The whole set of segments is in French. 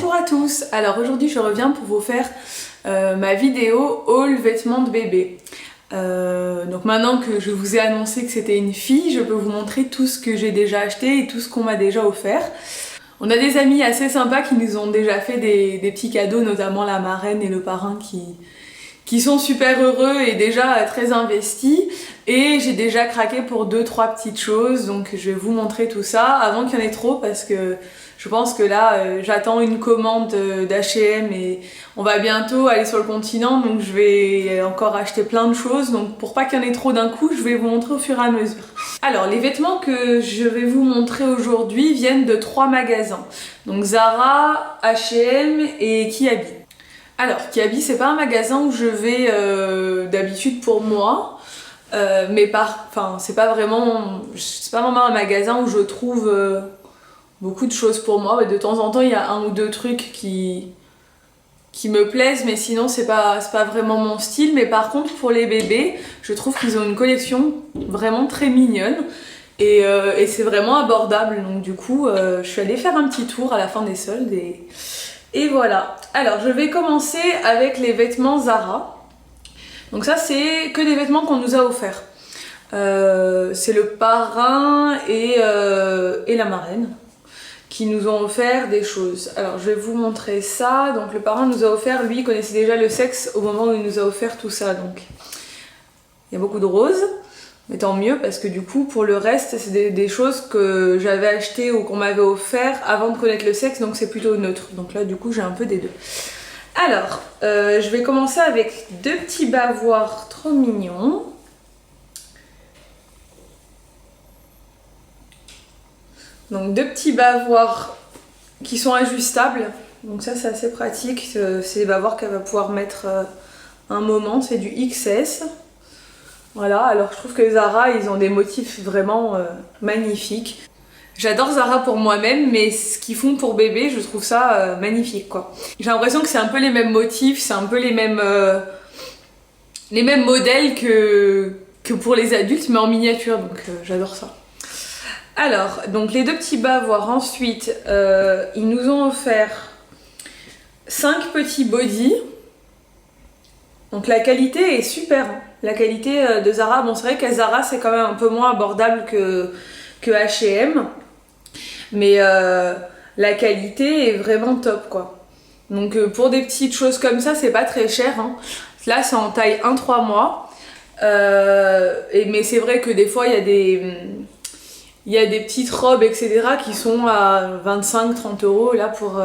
Bonjour à tous. Alors aujourd'hui je reviens pour vous faire ma vidéo haul vêtements de bébé. Donc maintenant que je vous ai annoncé que c'était une fille, je peux vous montrer tout ce que j'ai déjà acheté et tout ce qu'on m'a déjà offert. On a des amis assez sympas qui nous ont déjà fait des petits cadeaux, notamment la marraine et le parrain qui sont super heureux et déjà très investis. Et j'ai déjà craqué pour 2-3 petites choses, donc je vais vous montrer tout ça avant qu'il y en ait trop parce que je pense que là j'attends une commande d'H&M et on va bientôt aller sur le continent, donc je vais encore acheter plein de choses. Donc pour pas qu'il y en ait trop d'un coup, je vais vous montrer au fur et à mesure. Alors les vêtements que je vais vous montrer aujourd'hui viennent de 3 magasins. Donc Zara, H&M et Kiabi. Alors Kiabi c'est pas un magasin où je vais d'habitude pour moi. Mais c'est pas vraiment un magasin où je trouve beaucoup de choses pour moi. De temps en temps il y a un ou deux trucs qui me plaisent, mais sinon c'est pas vraiment mon style. Mais par contre pour les bébés, je trouve qu'ils ont une collection vraiment très mignonne et c'est vraiment abordable. Donc du coup je suis allée faire un petit tour à la fin des soldes et voilà. Alors je vais commencer avec les vêtements Zara. Donc ça c'est que des vêtements qu'on nous a offerts. C'est le parrain et la marraine qui nous ont offert des choses. Alors je vais vous montrer ça. Donc le parrain nous a offert, lui il connaissait déjà le sexe au moment où il nous a offert tout ça. Donc il y a beaucoup de roses, mais tant mieux parce que du coup pour le reste c'est des choses que j'avais achetées ou qu'on m'avait offert avant de connaître le sexe, donc c'est plutôt neutre. Donc là du coup j'ai un peu des deux. Alors, je vais commencer avec deux petits bavoirs trop mignons. Donc deux petits bavoirs qui sont ajustables. Donc ça c'est assez pratique. C'est des bavoirs qu'elle va pouvoir mettre un moment. C'est du XS. Voilà, alors je trouve que Zara, ils ont des motifs vraiment magnifiques. J'adore Zara pour moi-même, mais ce qu'ils font pour bébé, je trouve ça magnifique quoi. J'ai l'impression que c'est un peu les mêmes motifs, c'est un peu les mêmes modèles que pour les adultes, mais en miniature, donc j'adore ça. Alors, donc les deux petits bavoirs, ensuite, ils nous ont offert 5 petits bodys. Donc la qualité est super, hein. La qualité de Zara, bon c'est vrai qu'à Zara c'est quand même un peu moins abordable que H&M. Mais la qualité est vraiment top quoi. Donc pour des petites choses comme ça, c'est pas très cher hein. Là c'est en taille 1-3 mois. Mais c'est vrai que des fois il y a des petites robes etc. qui sont à 25-30 €. Là pour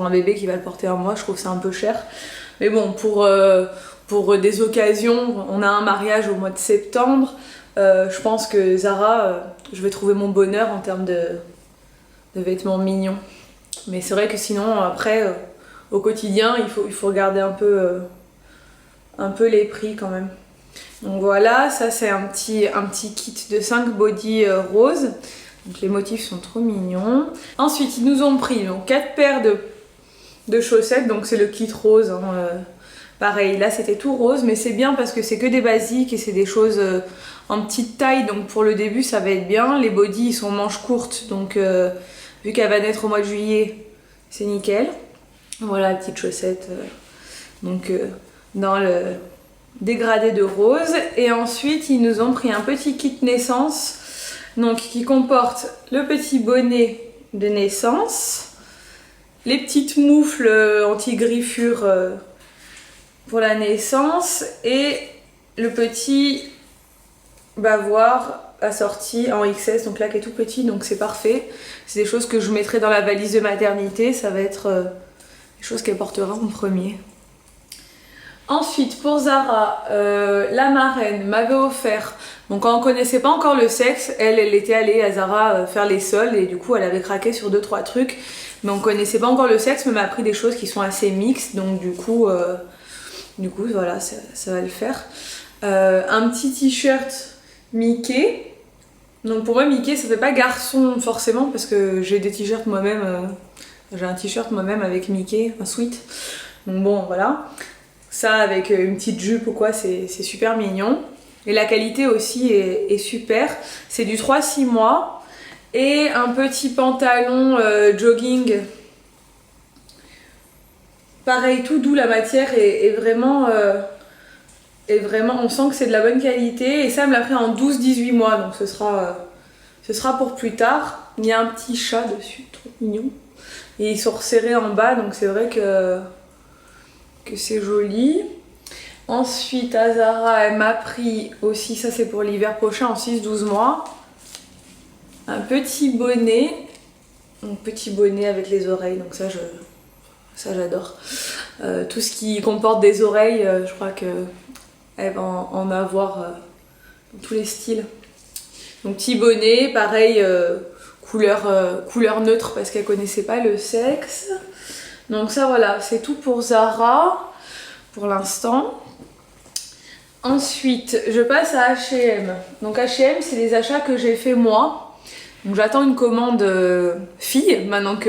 un bébé qui va le porter un mois, je trouve que c'est un peu cher. Mais bon, pour des occasions, on a un mariage au mois de septembre. Je pense que Zara, je vais trouver mon bonheur en termes de vêtements mignons. Mais c'est vrai que sinon après au quotidien il faut regarder un peu les prix quand même. Donc voilà, ça c'est un petit kit de 5 bodys roses. Donc les motifs sont trop mignons. Ensuite ils nous ont pris donc 4 paires de chaussettes, donc c'est le kit rose hein, pareil là c'était tout rose, mais c'est bien parce que c'est que des basiques et c'est des choses en petite taille, donc pour le début ça va être bien. Les bodys ils sont manches courtes, donc vu qu'elle va naître au mois de juillet, c'est nickel. Voilà la petite chaussette donc dans le dégradé de rose. Et ensuite ils nous ont pris un petit kit naissance, donc qui comporte le petit bonnet de naissance, les petites moufles anti-griffures pour la naissance et le petit bavoir assorti en XS, donc là qui est tout petit, donc c'est parfait. C'est des choses que je mettrai dans la valise de maternité, ça va être des choses qu'elle portera en premier. Ensuite pour Zara, la marraine m'avait offert, donc quand on connaissait pas encore le sexe, elle était allée à Zara faire les soldes et du coup elle avait craqué sur 2-3 trucs, mais on connaissait pas encore le sexe, mais m'a pris des choses qui sont assez mixtes, donc du coup voilà, ça va le faire. Un petit t-shirt Mickey. Donc pour moi Mickey ça fait pas garçon forcément parce que j'ai des t-shirts moi-même, j'ai un t-shirt moi-même avec Mickey, un sweat. Donc bon voilà, ça avec une petite jupe ou quoi, c'est super mignon. Et la qualité aussi est super. C'est du 3-6 mois et un petit pantalon jogging pareil, tout doux, la matière est vraiment... et vraiment, on sent que c'est de la bonne qualité. Et ça, elle me l'a pris en 12-18 mois, donc ce sera pour plus tard. Il y a un petit chat dessus, trop mignon. Et ils sont resserrés en bas, donc c'est vrai que c'est joli. Ensuite, à Zara, elle m'a pris aussi, ça c'est pour l'hiver prochain, en 6-12 mois, un petit bonnet. Un petit bonnet avec les oreilles, donc ça j'adore. Tout ce qui comporte des oreilles, je crois que elle va en avoir dans tous les styles. Donc petit bonnet, pareil, couleur neutre parce qu'elle connaissait pas le sexe. Donc ça voilà, c'est tout pour Zara pour l'instant. Ensuite, je passe à H&M. Donc H&M, c'est les achats que j'ai fait moi. Donc j'attends une commande fille, maintenant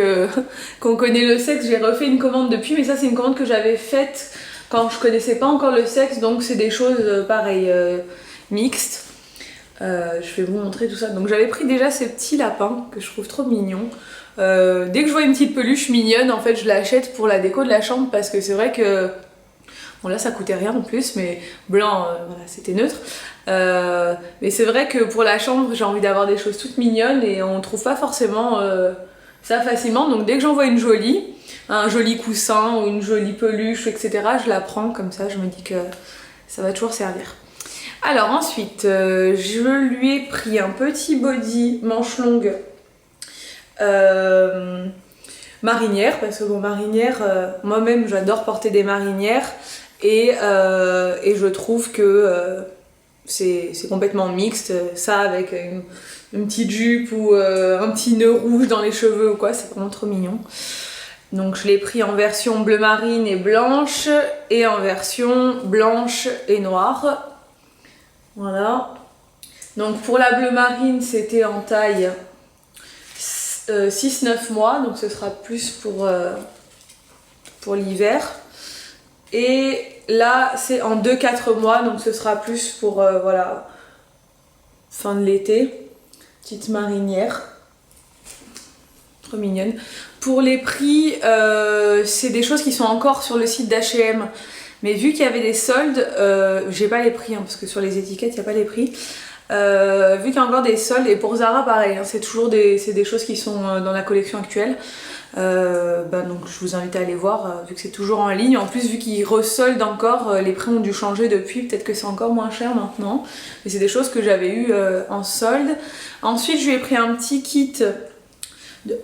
qu'on connaît le sexe, j'ai refait une commande depuis, mais ça c'est une commande que j'avais faite quand je connaissais pas encore le sexe, donc c'est des choses pareilles, mixtes. Je vais vous montrer tout ça. Donc j'avais pris déjà ces petits lapins que je trouve trop mignons. Dès que je vois une petite peluche mignonne, en fait je l'achète pour la déco de la chambre parce que c'est vrai que... Bon là ça coûtait rien en plus, mais blanc, voilà, c'était neutre. Mais c'est vrai que pour la chambre, j'ai envie d'avoir des choses toutes mignonnes et on trouve pas forcément ça facilement. Donc dès que j'en vois une jolie, un joli coussin ou une jolie peluche, etc., je la prends comme ça, je me dis que ça va toujours servir. Alors ensuite, je lui ai pris un petit body manche longue marinière, parce que bon, marinière, moi-même j'adore porter des marinières et je trouve que c'est complètement mixte, ça avec une petite jupe ou un petit nœud rouge dans les cheveux ou quoi, c'est vraiment trop mignon. Donc je l'ai pris en version bleu marine et blanche et en version blanche et noire. Voilà. Donc pour la bleu marine, c'était en taille 6-9 mois, donc ce sera plus pour l'hiver. Et là, c'est en 2-4 mois, donc ce sera plus pour voilà, fin de l'été. Petite marinière. Trop mignonne. Pour les prix, c'est des choses qui sont encore sur le site d'H&M. Mais vu qu'il y avait des soldes, j'ai pas les prix, hein, parce que sur les étiquettes, il n'y a pas les prix. Vu qu'il y a encore des soldes, et pour Zara pareil, hein, c'est toujours des choses qui sont dans la collection actuelle. Donc je vous invite à aller voir, vu que c'est toujours en ligne. En plus, vu qu'ils resoldent encore, les prix ont dû changer depuis, peut-être que c'est encore moins cher maintenant. Mais c'est des choses que j'avais eu en solde. Ensuite, je lui ai pris un petit kit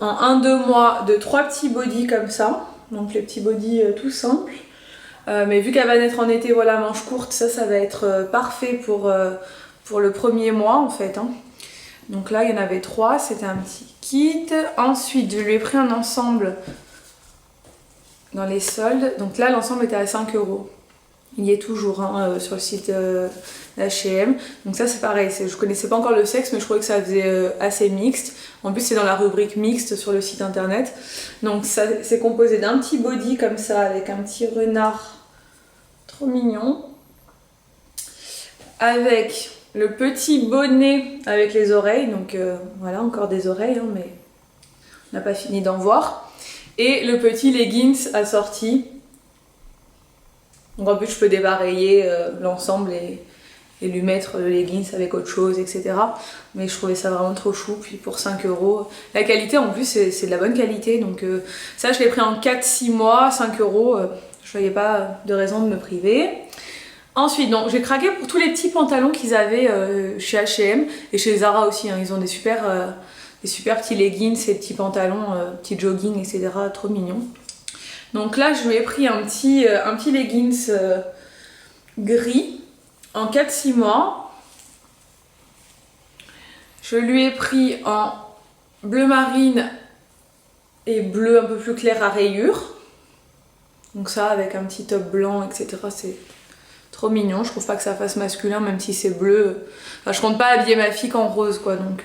en 1-2 mois de 3 petits bodys comme ça. Donc les petits bodys tout simples. Mais vu qu'elle va naître en été, voilà, manche courte, ça va être parfait pour le premier mois en fait, hein. Donc là il y en avait 3, c'était un petit kit. Ensuite je lui ai pris un ensemble dans les soldes. Donc là l'ensemble était à 5 €. Il y est toujours, hein, sur le site H&M. Donc ça c'est pareil, je connaissais pas encore le sexe, mais je trouvais que ça faisait assez mixte. En plus c'est dans la rubrique mixte sur le site internet. Donc ça c'est composé d'un petit body comme ça avec un petit renard trop mignon, avec le petit bonnet avec les oreilles. Donc voilà, encore des oreilles, hein, mais on n'a pas fini d'en voir. Et le petit leggings assorti. Donc en plus je peux débarrayer l'ensemble et lui mettre le leggings avec autre chose, etc. Mais je trouvais ça vraiment trop chou. Puis pour 5 €, la qualité en plus c'est de la bonne qualité. Donc ça je l'ai pris en 4-6 mois, 5 €, je voyais pas de raison de me priver. Ensuite, donc j'ai craqué pour tous les petits pantalons qu'ils avaient chez H&M et chez Zara aussi, hein. Ils ont des super petits leggings, ces petits pantalons, petits jogging, etc. Trop mignons. Donc là, je lui ai pris un petit leggings gris en 4-6 mois. Je lui ai pris en bleu marine et bleu un peu plus clair à rayures. Donc ça, avec un petit top blanc, etc. C'est trop mignon. Je trouve pas que ça fasse masculin, même si c'est bleu. Enfin, je compte pas habiller ma fille qu'en rose, quoi. Donc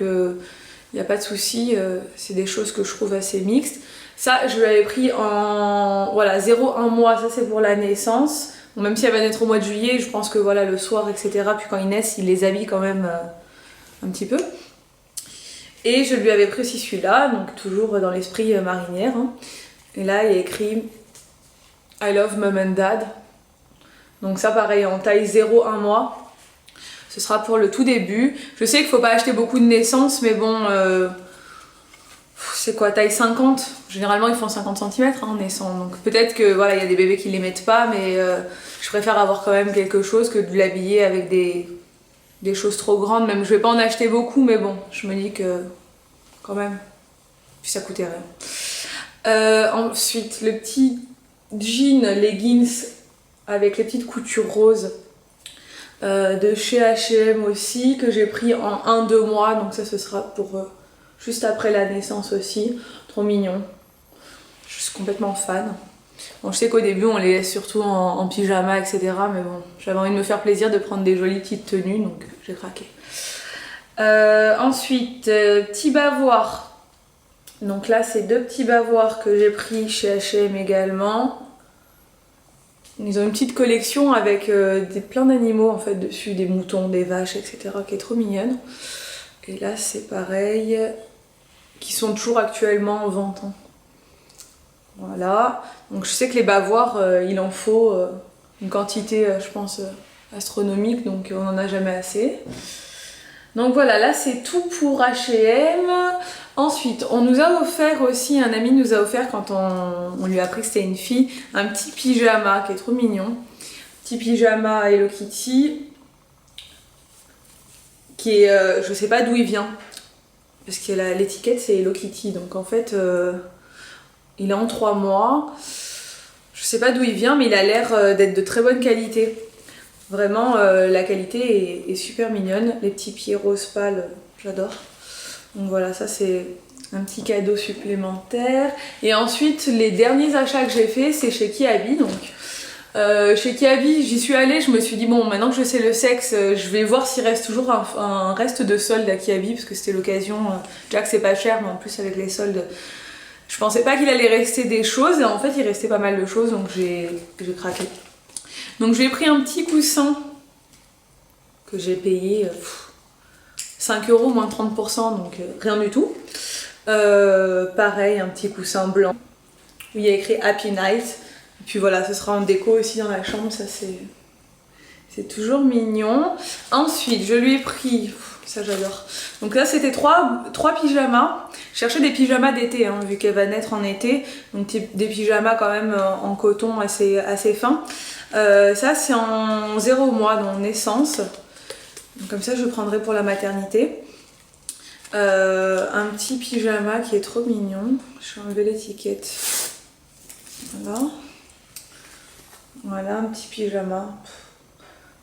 y a pas de souci. C'est des choses que je trouve assez mixtes. Ça, je l'avais pris en voilà, 0-1 mois. Ça, c'est pour la naissance. Bon, même si elle va naître au mois de juillet, je pense que voilà, le soir, etc. Puis quand ils naissent, ils les habillent quand même un petit peu. Et je lui avais pris aussi celui-là, donc toujours dans l'esprit marinière, hein. Et là, il y a écrit I love mom and dad. Donc ça pareil en taille 0-1 mois. Ce sera pour le tout début. Je sais qu'il faut pas acheter beaucoup de naissances, mais bon, c'est quoi, taille 50? Généralement ils font 50 cm en naissant. Donc peut-être que voilà, il y a des bébés qui les mettent pas, mais je préfère avoir quand même quelque chose que de l'habiller avec des choses trop grandes. Même je vais pas en acheter beaucoup, mais bon, je me dis que quand même, puis ça coûtait rien. Ensuite, le petit jean leggings avec les petites coutures roses de chez H&M aussi, que j'ai pris en 1-2 mois, donc ça ce sera pour juste après la naissance aussi. Trop mignon, je suis complètement fan. Bon, je sais qu'au début on les laisse surtout en pyjama, etc. Mais bon, j'avais envie de me faire plaisir, de prendre des jolies petites tenues, donc j'ai craqué. Ensuite, petit bavoir. Donc là, c'est 2 petits bavoirs que j'ai pris chez H&M également. Ils ont une petite collection avec plein d'animaux en fait dessus, des moutons, des vaches, etc. qui est trop mignonne. Et là, c'est pareil, qui sont toujours actuellement en vente. Hein. Voilà. Donc je sais que les bavoirs, il en faut une quantité, je pense, astronomique, donc on n'en a jamais assez. Donc voilà, là c'est tout pour H&M. Ensuite, on nous a offert aussi, un ami nous a offert quand on lui a appris que c'était une fille, un petit pyjama qui est trop mignon. Petit pyjama Hello Kitty, qui est, je sais pas d'où il vient, parce que l'étiquette c'est Hello Kitty, donc en fait il est en 3 mois. Je sais pas d'où il vient, mais il a l'air d'être de très bonne qualité. Vraiment, la qualité est super mignonne. Les petits pieds rose pâle, j'adore. Donc voilà, ça c'est un petit cadeau supplémentaire. Et ensuite, les derniers achats que j'ai fait, c'est chez Kiabi. Donc, chez Kiabi, j'y suis allée, je me suis dit, bon, maintenant que je sais le sexe, je vais voir s'il reste toujours un reste de solde à Kiabi, parce que c'était l'occasion. Déjà que c'est pas cher, mais en plus avec les soldes, je pensais pas qu'il allait rester des choses. Et en fait, il restait pas mal de choses, donc j'ai craqué. Donc j'ai pris un petit coussin que j'ai payé 5 € moins 30%, donc rien du tout. Pareil, un petit coussin blanc où il y a écrit Happy Night. Et puis voilà, ce sera en déco aussi dans la chambre, ça c'est toujours mignon. Ensuite, je lui ai pris, ça j'adore. Donc là c'était 3 pyjamas. Je cherchais des pyjamas d'été, hein, vu qu'elle va naître en été. Donc des pyjamas quand même en coton assez fin. Ça c'est en 0 mois, donc naissance. Donc, comme ça je prendrai pour la maternité. Un petit pyjama qui est trop mignon. Je vais enlever l'étiquette. Voilà. Voilà un petit pyjama.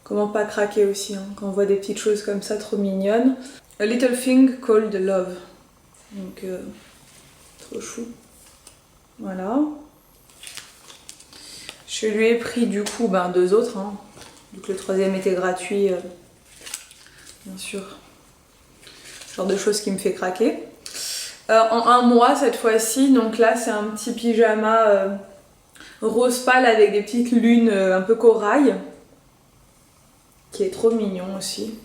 Comment pas craquer aussi, hein, quand on voit des petites choses comme ça trop mignonnes. A little thing called love. Donc trop chou. Voilà. Je lui ai pris du coup 2 autres, hein, vu que le 3e était gratuit, bien sûr. Genre de choses qui me fait craquer. En 1 mois cette fois-ci, donc là c'est un petit pyjama rose pâle avec des petites lunes un peu corail, qui est trop mignon aussi.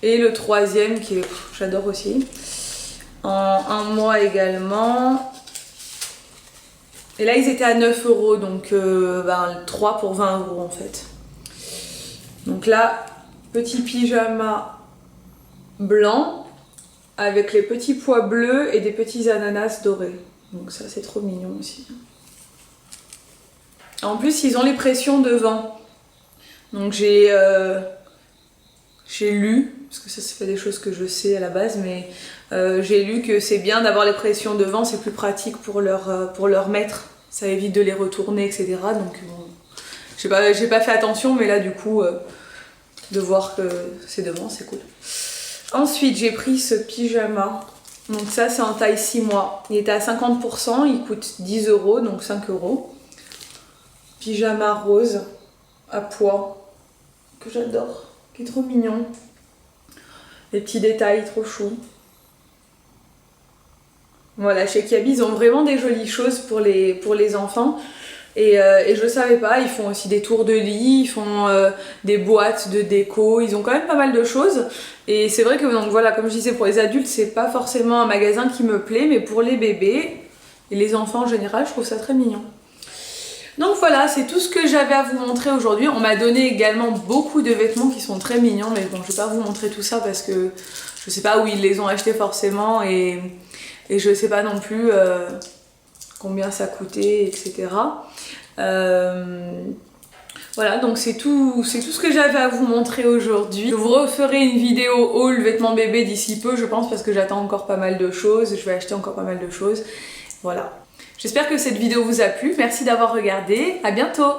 Et le 3e qui est, j'adore aussi, en 1 mois également. Et là ils étaient à 9 €, donc 3 pour 20 € en fait. Donc là, petit pyjama blanc avec les petits pois bleus et des petits ananas dorés. Donc ça c'est trop mignon aussi. En plus ils ont les pressions devant. Donc j'ai lu, parce que ça c'est pas des choses que je sais à la base, mais j'ai lu que c'est bien d'avoir les pressions devant, c'est plus pratique pour leur mettre. Ça évite de les retourner, etc. Donc bon, j'ai pas fait attention, mais là du coup, de voir que c'est devant, c'est cool. Ensuite, j'ai pris ce pyjama. Donc ça, c'est en taille 6 mois. Il était à 50%, il coûte 10 €, donc 5 €. Pyjama rose à pois, que j'adore, qui est trop mignon. Les petits détails, trop chou. Voilà, chez Kiabi, ils ont vraiment des jolies choses pour les enfants. Et je savais pas, ils font aussi des tours de lit, ils font des boîtes de déco, ils ont quand même pas mal de choses. Et c'est vrai que, donc voilà, comme je disais, pour les adultes, c'est pas forcément un magasin qui me plaît, mais pour les bébés et les enfants en général, je trouve ça très mignon. Donc voilà, c'est tout ce que j'avais à vous montrer aujourd'hui. On m'a donné également beaucoup de vêtements qui sont très mignons, mais bon, je vais pas vous montrer tout ça parce que je sais pas où ils les ont achetés forcément et je sais pas non plus combien ça coûtait, etc. Voilà, donc c'est tout ce que j'avais à vous montrer aujourd'hui. Je vous referai une vidéo haul vêtements bébé d'ici peu, je pense, parce que j'attends encore pas mal de choses. Je vais acheter encore pas mal de choses. Voilà. J'espère que cette vidéo vous a plu. Merci d'avoir regardé. À bientôt!